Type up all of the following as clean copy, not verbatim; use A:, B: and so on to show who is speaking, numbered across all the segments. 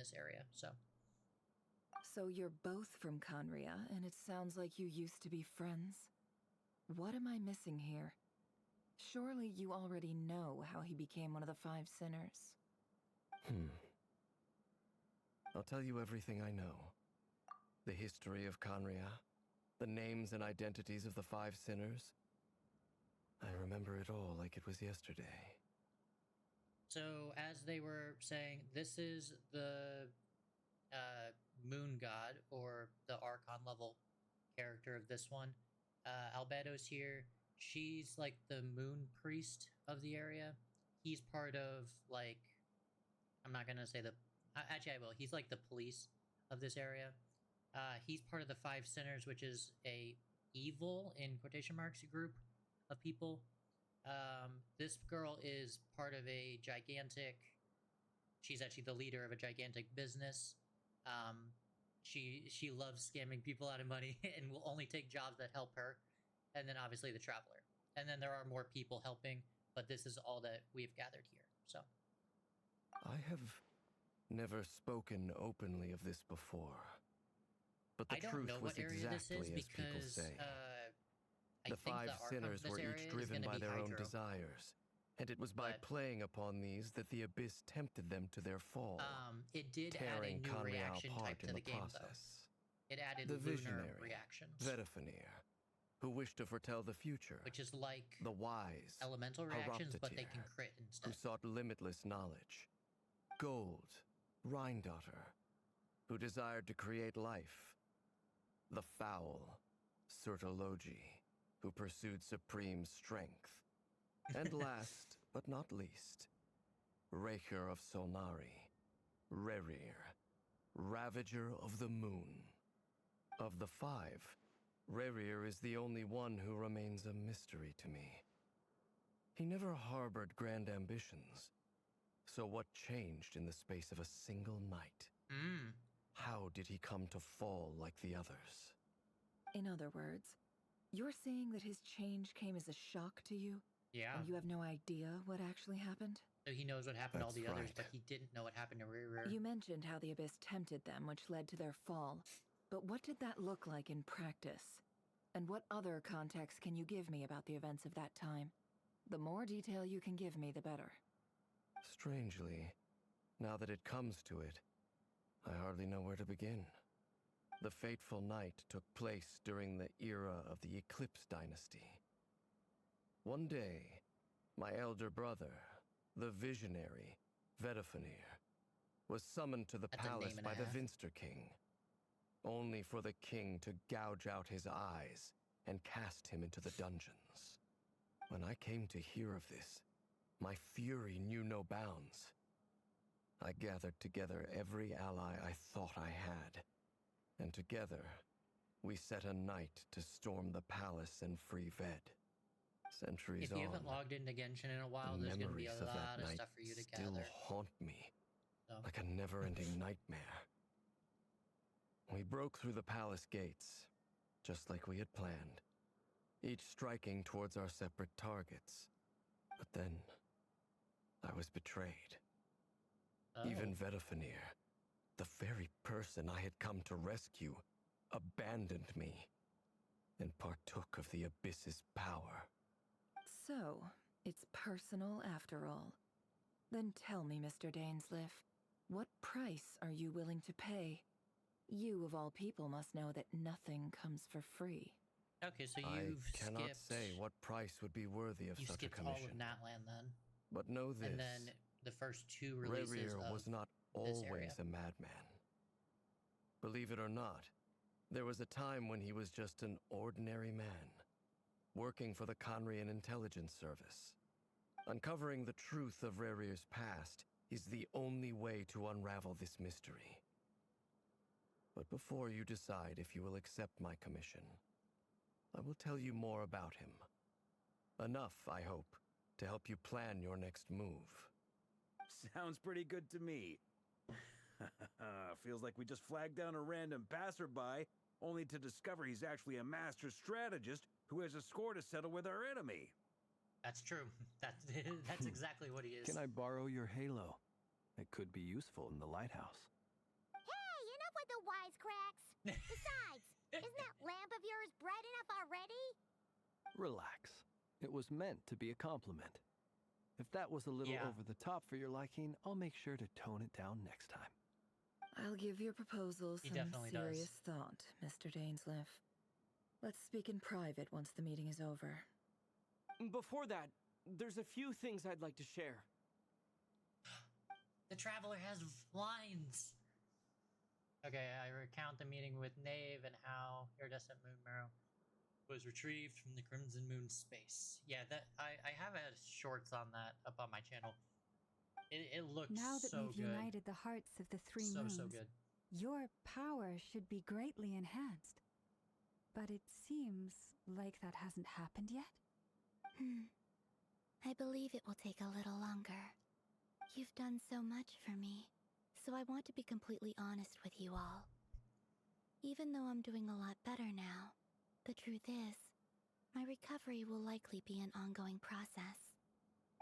A: this area.
B: So you're both from Conria, and it sounds like you used to be friends. What am I missing here? Surely you already know how he became one of the five sinners.
C: I'll tell you everything I know. The history of Conria, the names and identities of the five sinners. I remember it all like it was yesterday.
A: So as they were saying, this is the moon god, or the archon level character of this one. Albedo's here. She's like the moon priest of the area. He's part of, like, I'm not gonna say the actually I will. He's like the police of this area. He's part of the five sinners, which is a evil in quotation marks group of people. This girl is part of a gigantic. She's actually the leader of a gigantic business. She loves scamming people out of money and will only take jobs that help her. And then obviously the traveler. And then there are more people helping, but this is all that we've gathered here. So
C: I have never spoken openly of this before. But the
A: I don't
C: truth
A: know
C: was
A: what area this is
C: exactly as people
A: because
C: say.
A: I
C: The
A: think
C: five
A: the arc of
C: sinners
A: this
C: were
A: area
C: each
A: is
C: driven
A: gonna
C: by
A: be
C: their own
A: Hydro.
C: desires, and it was by
A: But
C: playing upon these that the Abyss tempted them to their fall,
A: it did add a
C: tearing
A: new
C: Conrial
A: reaction type
C: apart
A: to
C: in
A: the
C: the
A: game,
C: process.
A: though. It added
C: The
A: lunar
C: visionary,
A: reactions,
C: Vedafinir, who wished to foretell the future.
A: which is like
C: The wise,
A: elemental reactions, but they
C: Horoptatyr,
A: can crit
C: who
A: instead.
C: sought limitless knowledge. Gold, Rhindaughter, who desired to create life. The foul, Sertologi, who pursued supreme strength. And last, but not least, Raker of Solnari, Rerir, Ravager of the Moon. Of the five, Rerir is the only one who remains a mystery to me. He never harbored grand ambitions. So what changed in the space of a single night? How did he come to fall like the others?
B: In other words, you're saying that his change came as a shock to you?
A: Yeah.
B: And you have no idea what actually happened?
A: So he knows what happened to all
C: That's
A: the others,
C: right.
A: but he didn't know what happened to Rear.
B: You mentioned how the Abyss tempted them, which led to their fall. But what did that look like in practice? And what other context can you give me about the events of that time? The more detail you can give me, the better.
C: Strangely, now that it comes to it, I hardly know where to begin. The fateful night took place during the era of the Eclipse Dynasty. One day, my elder brother, the visionary, Vedafinir, was summoned to the
A: That's a name
C: palace
A: and
C: by
A: a
C: the
A: half.
C: Vinster King, only for the king to gouge out his eyes and cast him into the dungeons. When I came to hear of this, my fury knew no bounds. I gathered together every ally I thought I had, and together, we set a night to storm the palace and free Ved. Centuries
A: If you
C: on,
A: haven't logged into Genshin in a while,
C: the
A: there's going to be a
C: memories of that
A: lot of
C: night
A: stuff for you to
C: still
A: gather.
C: haunt me
A: So,
C: like a never-ending nightmare. We broke through the palace gates, just like we had planned, each striking towards our separate targets. But then, I was betrayed. Even Vedafinir, the very person I had come to rescue, abandoned me and partook of the Abyss's power.
B: So, it's personal after all. Then tell me, Mr. Dainsleif, what price are you willing to pay? You, of all people, must know that nothing comes for free.
A: okay, so
C: I
A: you've
C: cannot
A: skipped.
C: say what price would be worthy of
A: You
C: such a
A: skipped all of
C: commission.
A: Natland then,
C: But know this.
A: and then the first two releases
C: Rerir
A: of
C: was not
A: this area.
C: always a madman. Believe it or not, there was a time when he was just an ordinary man, working for the Conrian Intelligence Service. Uncovering the truth of Rerir's past is the only way to unravel this mystery. But before you decide if you will accept my commission, I will tell you more about him. Enough, I hope, to help you plan your next move.
D: Sounds pretty good to me. Feels like we just flagged down a random passerby, only to discover he's actually a master strategist who has a score to settle with our enemy.
A: That's true. That's exactly what he is.
E: Can I borrow your halo? It could be useful in the lighthouse. with the wisecracks. Besides, isn't that lamp of yours bright enough already?
F: Relax. It was meant to be a compliment. If that was a little
A: Yeah.
F: over the top for your liking, I'll make sure to tone it down next time.
B: I'll give your proposal
A: He
B: some
A: definitely does.
B: serious thought, Mr. Dainsleif. Let's speak in private once the meeting is over.
G: Before that, there's a few things I'd like to share.
A: The Traveler has lines. Okay, I recount the meeting with Knave and how iridescent moon marrow was retrieved from the Crimson Moon space. Yeah, that I have had shorts on that up on my channel. It looks
H: Now that
A: so
H: we've
A: good.
H: united the hearts of the three
A: So
H: moons,
A: good.
H: your power should be greatly enhanced. But it seems like that hasn't happened yet.
E: I believe it will take a little longer. You've done so much for me, so I want to be completely honest with you all. Even though I'm doing a lot better now, the truth is, my recovery will likely be an ongoing process.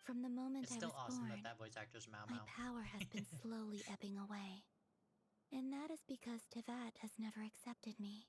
E: From the moment
A: It's
E: I
A: still
E: was
A: awesome
E: born,
A: that voice actor's Mao
E: my
A: Mao.
E: power has been slowly ebbing away. And that is because Tevat has never accepted me.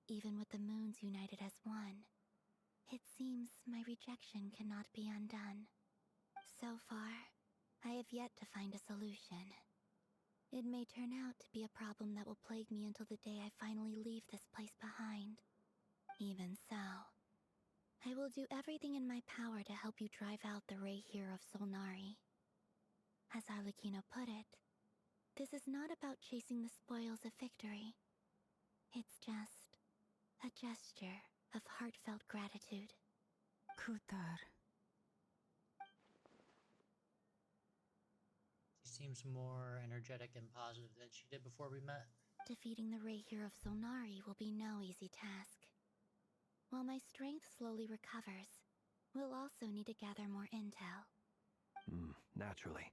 E: Even with the moons united as one, it seems my rejection cannot be undone. So far, I have yet to find a solution. It may turn out to be a problem that will plague me until the day I finally leave this place behind. Even so, I will do everything in my power to help you drive out the Ray here of Solnari. As Arlecchino put it, this is not about chasing the spoils of victory. It's just a gesture of heartfelt gratitude.
H: Kutar.
A: She seems more energetic and positive than she did before we met.
E: Defeating the Ray here of Solnari will be no easy task. While my strength slowly recovers, we'll also need to gather more intel.
F: Naturally.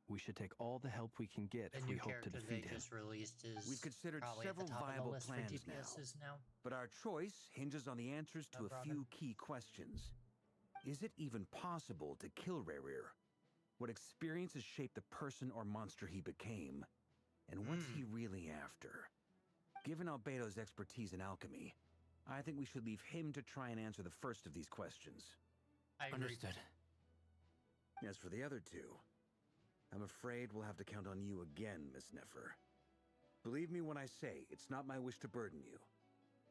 F: We should take all the help we can get
A: The
F: if we
A: new
F: hope to
A: character
F: defeat
A: they
F: him.
A: just released is
D: We've considered
A: probably
D: several
A: at the top
D: viable
A: of the list for
D: plans
A: DPSs now.
D: But our choice hinges on the answers to
A: No
D: a
A: problem.
D: few key questions. Is it even possible to kill Rerir? What experiences shaped the person or monster he became? And what's he really after? Given Albedo's expertise in alchemy, I think we should leave him to try and answer the first of these questions.
A: I agree.
G: Understood.
D: As for the other two, I'm afraid we'll have to count on you again, Miss Nefer. Believe me when I say it's not my wish to burden you.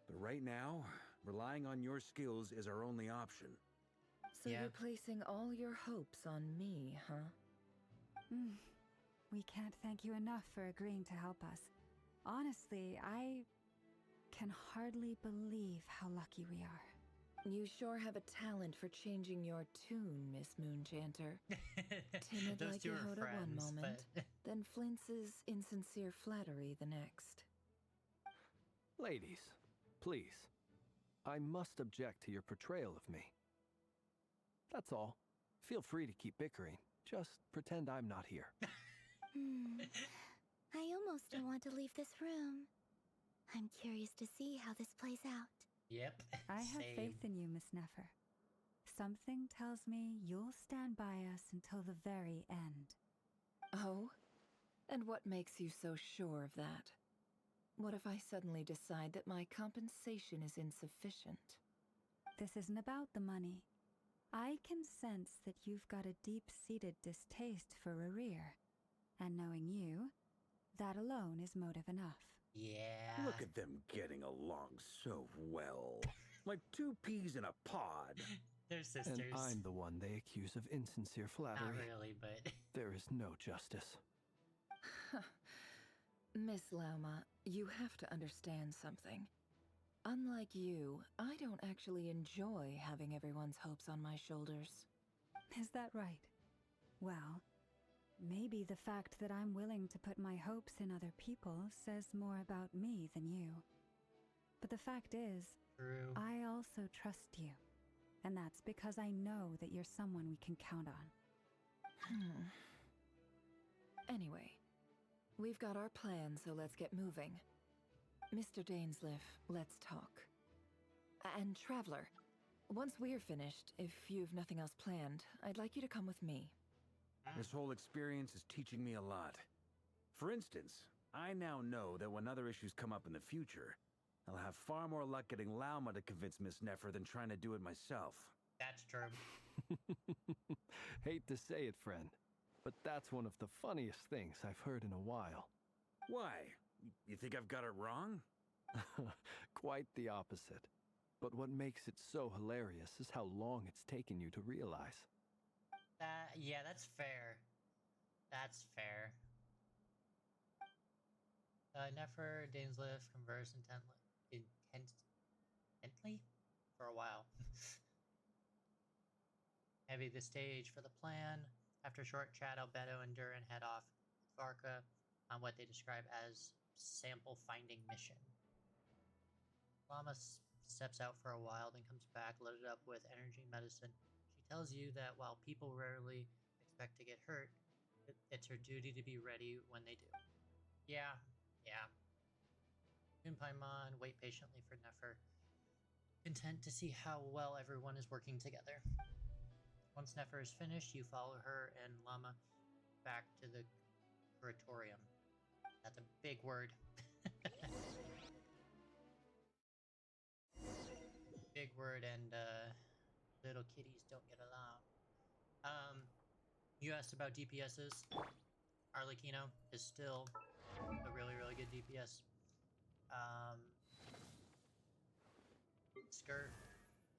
D: But right now, relying on your skills is our only option.
B: So
A: Yeah.
B: you're placing all your hopes on me, huh?
H: We can't thank you enough for agreeing to help us. Honestly, I can hardly believe how lucky we are.
B: You sure have a talent for changing your tune, Miss Moonchanter. Timid
A: Those
B: like
A: two are
B: Yehoda one
A: friends,
B: moment,
A: but
B: then flinces insincere flattery the next.
F: Ladies, please. I must object to your portrayal of me. That's all. Feel free to keep bickering. Just pretend I'm not here.
E: I almost don't want to leave this room. I'm curious to see how this plays out.
A: yep.
H: I have
A: same.
H: faith in you, Miss Nefer. Something tells me you'll stand by us until the very end.
B: Oh? And what makes you so sure of that? What if I suddenly decide that my compensation is insufficient?
H: This isn't about the money. I can sense that you've got a deep-seated distaste for Rerir. And knowing you, that alone is motive enough.
A: Yeah.
D: Look at them getting along so well. Like two peas in a pod.
A: They're sisters.
F: And I'm the one they accuse of insincere
A: Not
F: flattery.
A: really, but
F: There is no justice.
B: Miss Lauma, you have to understand something. Unlike you, I don't actually enjoy having everyone's hopes on my shoulders.
H: Is that right? Well, maybe the fact that I'm willing to put my hopes in other people says more about me than you. But the fact is,
A: true.
H: I also trust you. And that's because I know that you're someone we can count on.
B: Anyway, we've got our plan, so let's get moving. Mr. Dainsleif, let's talk. And Traveler, once we're finished, if you've nothing else planned, I'd like you to come with me.
D: This whole experience is teaching me a lot. For instance, I now know that when other issues come up in the future, I'll have far more luck getting Lauma to convince Miss Nefer than trying to do it myself.
A: That's true.
F: Hate to say it, friend, but that's one of the funniest things I've heard in a while.
D: Why? You think I've got it wrong?
F: Quite the opposite. But what makes it so hilarious is how long it's taken you to realize.
A: Yeah, that's fair. That's fair. Nefer, Dainsliff converse intently for a while. Heavy the stage for the plan. After a short chat, Albedo and Durin head off with Varka on what they describe as sample finding mission. Lama steps out for a while, then comes back loaded up with energy medicine. She tells you that while people rarely expect to get hurt, it's her duty to be ready when they do. Yeah. Paimon wait patiently for Nefer, content to see how well everyone is working together. Once Nefer is finished, you follow her and Lama back to the curatorium. That's a big word. Big word, and little kitties don't get along. You asked about DPSs. Arlecchino is still a really, really good DPS. Skirt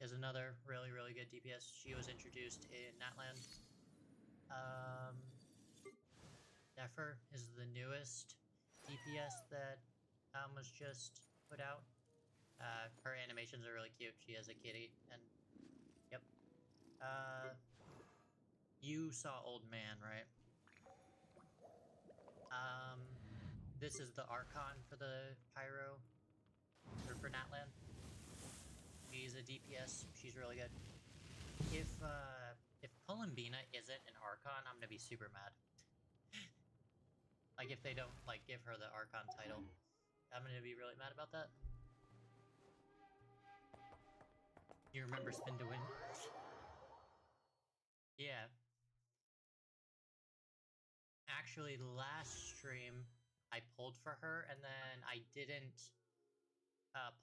A: is another really, really good DPS. She was introduced in Natlan. Nefer is the newest DPS that was just put out. Her animations are really cute. She has a kitty, and yep. You saw Old Man, right? This is the Archon for the Pyro, or for Natlan. She's a DPS. She's really good. If Columbina isn't an Archon, I'm gonna be super mad. Like, if they don't, like, give her the Archon title, I'm gonna be really mad about that. You remember Spin to Win? Yeah. Actually, last stream, I pulled for her, and then I didn't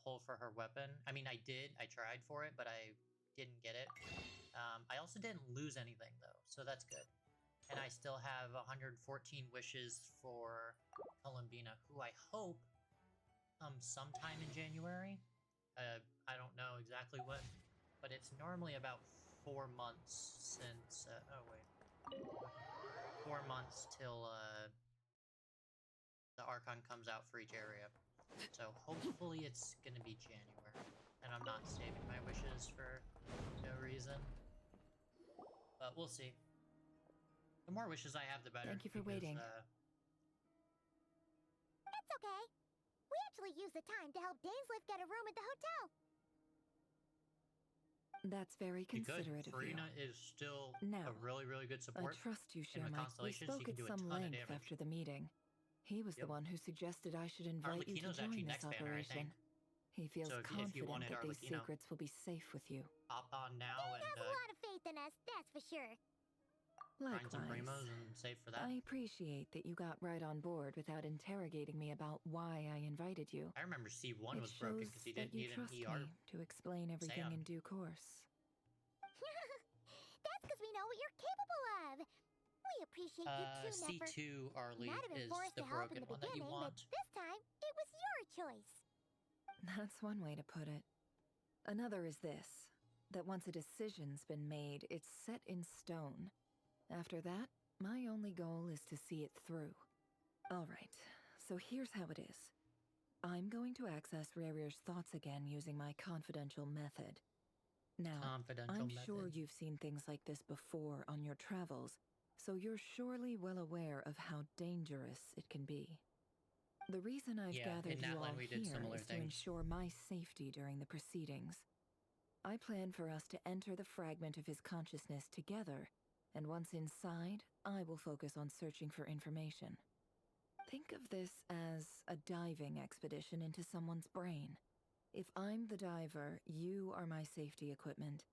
A: pull for her weapon. I mean, I did. I tried for it, but I didn't get it. I also didn't lose anything, though, so that's good. And I still have 114 wishes for Columbina, who I hope comes sometime in January. I don't know exactly when, but it's normally about 4 months since... oh, wait. 4 months till the Archon comes out for each area. So hopefully it's gonna be January, and I'm not saving my wishes for no reason. But we'll see. The more wishes I have, the better.
B: Thank you for waiting.
I: It's okay. We actually used the time to help Dainsliff get a room at the hotel.
B: That's very considerate of you.
A: Farina is still
B: Now,
A: a really, really good
B: I
A: support.
B: trust you,
A: And with
B: Shermite. We
A: Constellations,
B: spoke
A: you can
B: at
A: do a
B: some
A: ton of
B: length
A: damage.
B: after the meeting. He was the one who suggested I should invite you to
A: Arlecchino's actually
B: join this
A: next banner, I
B: operation.
A: think.
B: He feels
A: So if you
B: confident
A: wanted
B: that these
A: Arlecchino,
B: secrets will be safe with you.
A: hop on now
I: He
A: and
I: has a lot of faith in us, that's for sure.
A: grind some
B: Likewise.
A: primos and save for that.
B: I appreciate that you got right on board without interrogating me about why I invited you.
A: I remember C1
B: It
A: was broken
B: shows
A: because he
B: that
A: didn't
B: you
A: need an
B: trust
A: ER.
B: me to explain everything
A: Sam.
B: in due course.
I: That's because we know what you're capable of. We appreciate you too, Nefer.
A: C2 Arlie
I: Might have been
A: is
I: forced
A: the
I: to help
A: broken
I: in the
A: one that you
I: beginning, but
A: want.
I: this time it was your choice.
B: That's one way to put it. Another is this, that once a decision's been made, it's set in stone. After that, my only goal is to see it through. Alright, so here's how it is. I'm going to access Rarir's thoughts again using my confidential method. Now,
A: Confidential
B: I'm
A: method.
B: sure you've seen things like this before on your travels, so you're surely well aware of how dangerous it can be. The reason I've
A: Yeah,
B: gathered
A: in
B: you all
A: Natlan we did
B: here
A: similar
B: is to
A: things.
B: ensure my safety during the proceedings. I plan for us to enter the fragment of his consciousness together, and once inside, I will focus on searching for information. Think of this as a diving expedition into someone's brain. If I'm the diver, you are my safety equipment,